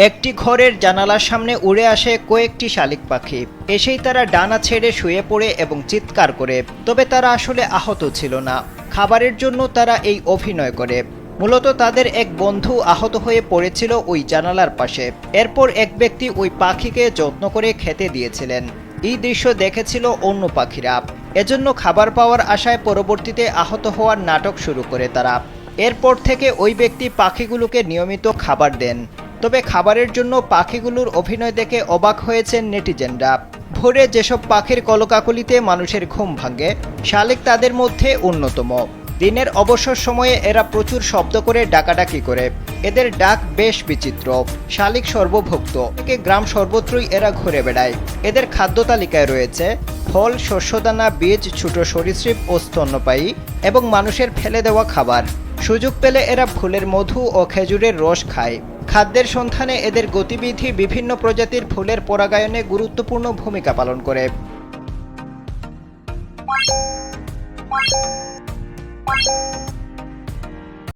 একটি ঘরের জানালার সামনে উড়ে আসে কয়েকটি শালিক পাখি। এসেই তারা ডানা ছেড়ে শুয়ে পড়ে এবং চিৎকার করে। তবে তারা আসলে আহত ছিল না, খাবারের জন্য তারা এই অভিনয় করে। মূলত তাদের এক বন্ধু আহত হয়ে পড়েছিল ওই জানালার পাশে। এরপর এক ব্যক্তি ওই পাখিকে যত্ন করে খেতে দিয়েছিলেন। এই দৃশ্য দেখেছিল অন্য পাখিরা। এজন্য খাবার পাওয়ার আশায় পরবর্তীতে আহত হওয়ার নাটক শুরু করে তারা। এরপর থেকে ওই ব্যক্তি পাখিগুলোকে নিয়মিত খাবার দেন। তবে খাবারের জন্য পাখিগুলোর অভিনয় দেখে অবাক হয়েছেন নেটিজেনরা। ভোরে যেসব পাখির কলকাকলিতে মানুষের ঘুম ভাঙে, শালিক তাদের মধ্যে অন্যতম। দিনের অবসর সময়ে এরা প্রচুর শব্দ করে ডাকাডাকি করে। এদের ডাক বেশ বিচিত্র। শালিক সর্বভুক্ত, থেকে গ্রাম সর্বত্রই এরা ঘুরে বেড়ায়। এদের খাদ্য তালিকায় রয়েছে ফল, শস্যদানা, বীজ, ছোট সরীসৃপ ও স্তন্যপায়ী এবং মানুষের ফেলে দেওয়া খাবার। সুযোগ পেলে এরা ফুলের মধু ও খেজুরের রস খায়। খাদ্যের সন্ধানে এদের গতিবিধি বিভিন্ন প্রজাতির ফুলের পরাগায়নে গুরুত্বপূর্ণ ভূমিকা পালন করে।